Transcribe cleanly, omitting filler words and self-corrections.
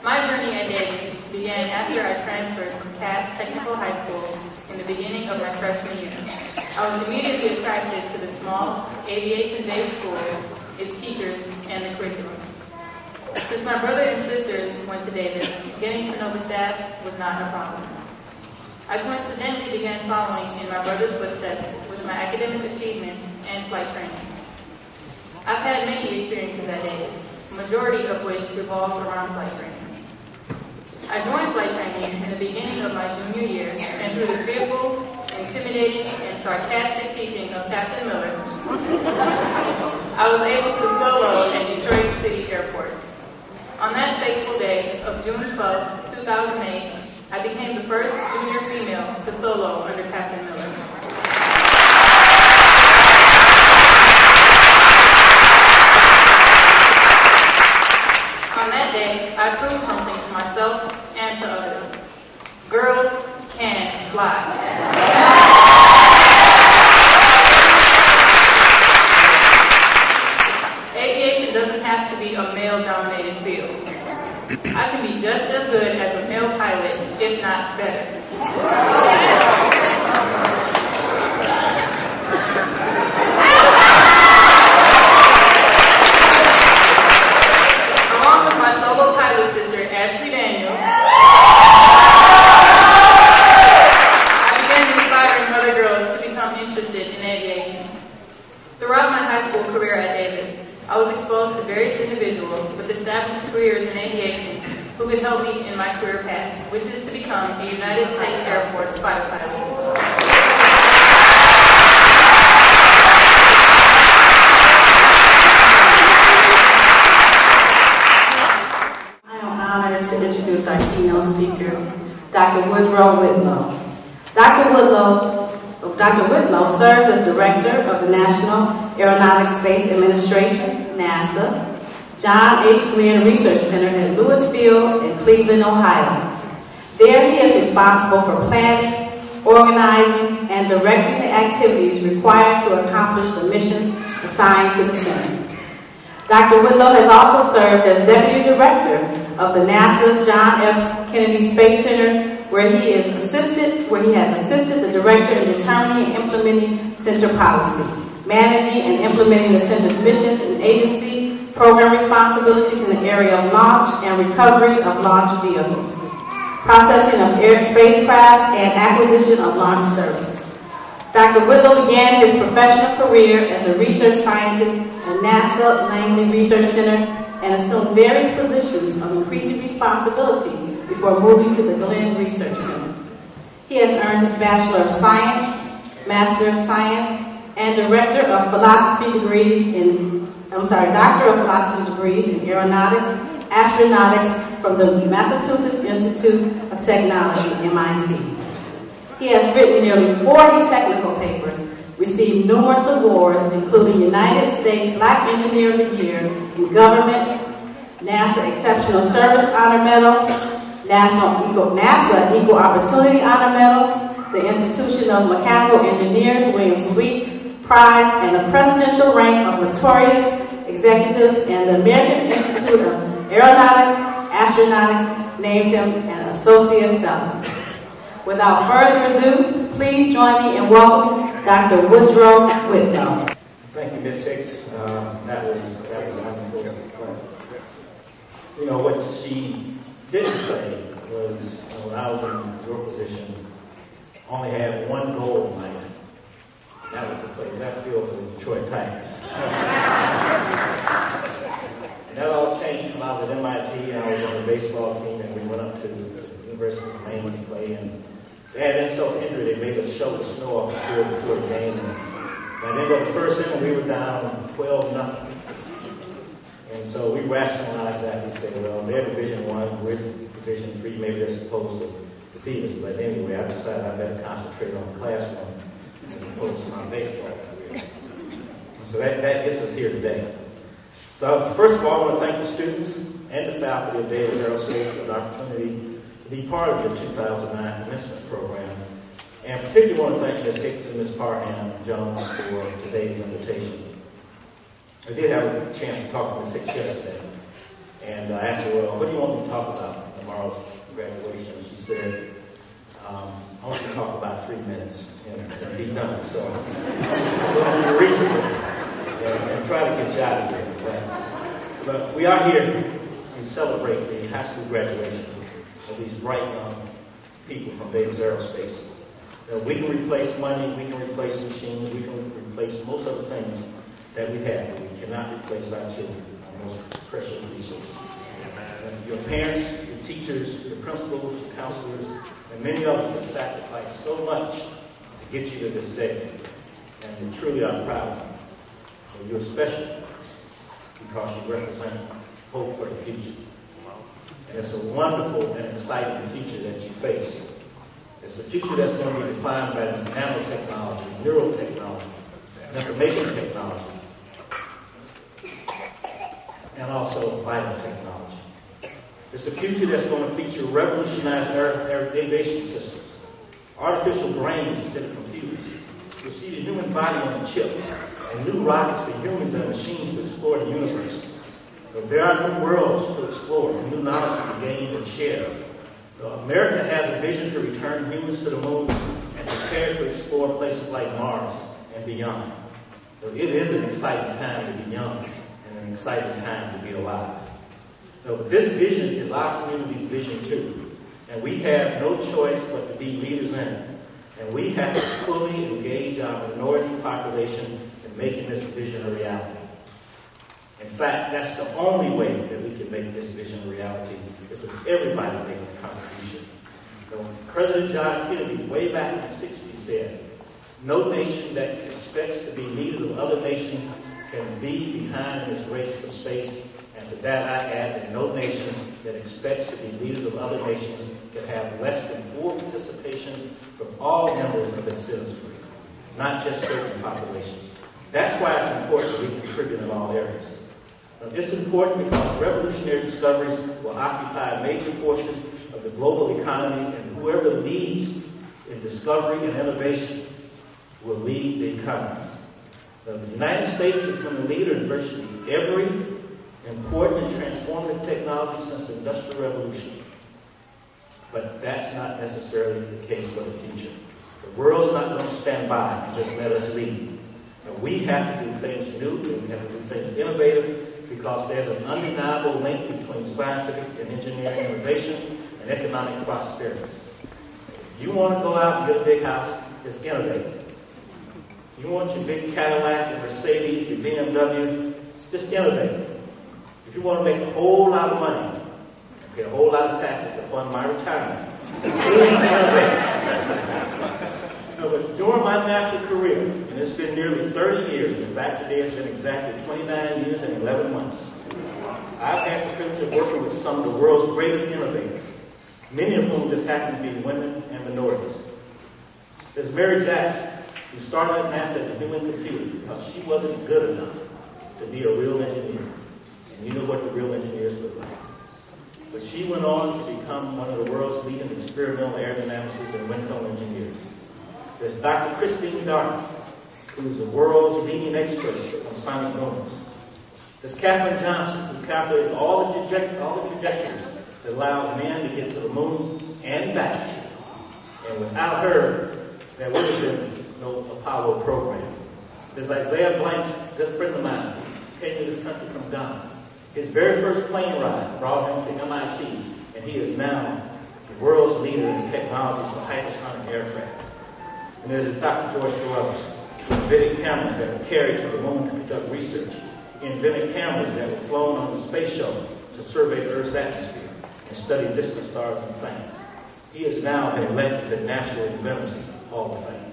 My journey at Davis began after I transferred from Cass Technical High School in the beginning of my freshman year. I was immediately attracted to the small, aviation-based school, its teachers, and the curriculum. Since my brother and sisters went to Davis, getting to know the staff was not a problem. I coincidentally began following in my brother's footsteps with my academic achievements and flight training. I've had many experiences at Davis, the majority of which revolved around flight training. I joined flight training in the beginning of my junior year, and through the fearful, intimidating, and sarcastic teaching of Captain Miller, I was able to solo at Detroit City Airport. On that fateful day of June 12, 2008, I became the first junior female to solo under Captain Miller. On that day, I proved something to myself and to others. Girls can fly. Aviation doesn't have to be a male-dominated field. I can be just as good as a male pilot, if not better. Along with my solo pilot sister, Ashley Daniels, I began inspiring other girls to become interested in aviation. Throughout my high school career at Davis, I was exposed to various individuals with established careers in aviation who could help me in my career path, which is to become a United States Air Force fighter pilot. I am honored to introduce our keynote speaker, Dr. Woodrow Whitlow. Dr. Whitlow serves as Director of the National Aeronautics Space Administration, NASA, John H. Command Research Center at Lewis Field in Cleveland, Ohio. There he is responsible for planning, organizing, and directing the activities required to accomplish the missions assigned to the center. Dr. Whitlow has also served as Deputy Director of the NASA John F. Kennedy Space Center, where he has assisted the director in determining and implementing center policy, managing and implementing the center's missions and agency program responsibilities in the area of launch and recovery of launch vehicles, processing of spacecraft, and acquisition of launch services. Dr. Whitlow began his professional career as a research scientist at NASA Langley Research Center and assumed various positions of increasing responsibility before moving to the Glenn Research Center. He has earned his Bachelor of Science, Master of Science, and Doctor of Philosophy degrees in Aeronautics, Astronautics from the Massachusetts Institute of Technology, MIT. He has written nearly 40 technical papers, received numerous awards, including United States Black Engineer of the Year in Government, NASA Exceptional Service Honor Medal, NASA Equal Opportunity Honor Medal, the Institution of Mechanical Engineers William Sweet Prize, and a presidential rank of Meritorious Executives, and the American Institute of Aeronautics, Astronautics named him an Associate Fellow. Without further ado, please join me in welcoming Dr. Woodrow Whitlow. Thank you, Ms. Hicks. That was wonderful. You know, what she didn't say was, when I was in your position, I only had one goal in mind. That was to play left field for the Detroit Tigers. And that all changed when I was at MIT and I was on the baseball team, and we went up to the University of Maine to play. And they had insult to injury. They made us shovel the snow off the field before the game. And by the end of the first inning, we were down 12-0. And so we rationalized that. We said, well, they're Division I, we're Division III. Maybe they're supposed to beat us. But anyway, I decided I better concentrate on the classroom as opposed to my baseball career. And so that gets us here today. So first of all, I want to thank the students and the faculty of Davis Aerospace for the opportunity to be part of the 2009 commencement program. And particularly want to thank Ms. Hicks and Ms. Parham Jones for today's invitation. I did have a chance to talk to Ms. Hicks yesterday. And I asked her, well, what do you want me to talk about tomorrow's graduation? She said, I want you to talk about 3 minutes and be done. So I'm going to be reasonable and try to get you out of here. But we are here to celebrate the high school graduation of these bright young people from Davis Aerospace. We can replace money, we can replace machines, we can replace most of the things that we have, but we cannot replace our children, our most precious resource. Your parents, your teachers, your principals, your counselors, and many others have sacrificed so much to get you to this day. And we truly are proud of you. And you're special because you represent hope for the future. And it's a wonderful and exciting future that you face. It's a future that's going to be defined by nanotechnology, neurotechnology, information technology, and also biotechnology. It's a future that's going to feature revolutionized aviation systems, artificial brains instead of computers. You'll see the human body on a chip, and new rockets for humans and machines to explore the universe. There are new worlds to explore, and new knowledge to gain and share. America has a vision to return humans to the moon and prepare to explore places like Mars and beyond. So it is an exciting time to be young and an exciting time to be alive. So this vision is our community's vision too. And we have no choice but to be leaders in it. And we have to fully engage our minority population in making this vision a reality. In fact, that's the only way that we can make this vision a reality, is with everybody making a contribution. So President John Kennedy, way back in the 60s, said, no nation that expects to be leaders of other nations can be behind in this race for space. And to that I add that no nation that expects to be leaders of other nations can have less than full participation from all members of its citizenry, not just certain populations. That's why it's important that we contribute in all areas. It's important because revolutionary discoveries will occupy a major portion of the global economy, and whoever leads in discovery and innovation will lead the economy. The United States has been a leader in virtually every important and transformative technology since the Industrial Revolution. But that's not necessarily the case for the future. The world's not going to stand by and just let us lead. And we have to do things new, and we have to do things innovative, because there's an undeniable link between scientific and engineering innovation and economic prosperity. If you want to go out and get a big house, just innovate. If you want your big Cadillac, your Mercedes, your BMW, just innovate. If you want to make a whole lot of money and pay a whole lot of taxes to fund my retirement, please innovate. But during my NASA career, and it's been nearly 30 years, in fact today it's been exactly 29 years and 11 months, I've had the privilege of working with some of the world's greatest innovators, many of whom just happen to be women and minorities. There's Mary Jackson, who started at NASA as a human computer because she wasn't good enough to be a real engineer. And you know what the real engineers look like. But she went on to become one of the world's leading experimental aerodynamicists and wind tunnel engineers. There's Dr. Christine Dark, who's the world's leading expert on sonic booms. There's Katherine Johnson, who calculated all the trajectories that allowed men to get to the moon and back. And without her, there would have been no Apollo program. There's Isaiah Blanks, a good friend of mine, who came to this country from Ghana. His very first plane ride brought him to MIT, and he is now the world's leader in technologies for hypersonic aircraft. And there's Dr. George Carruthers, who invented cameras that were carried to the moon to conduct research. He invented cameras that were flown on the space shuttle to survey the Earth's atmosphere and study distant stars and planets. He is now been elected to the National Inventors Hall of Fame.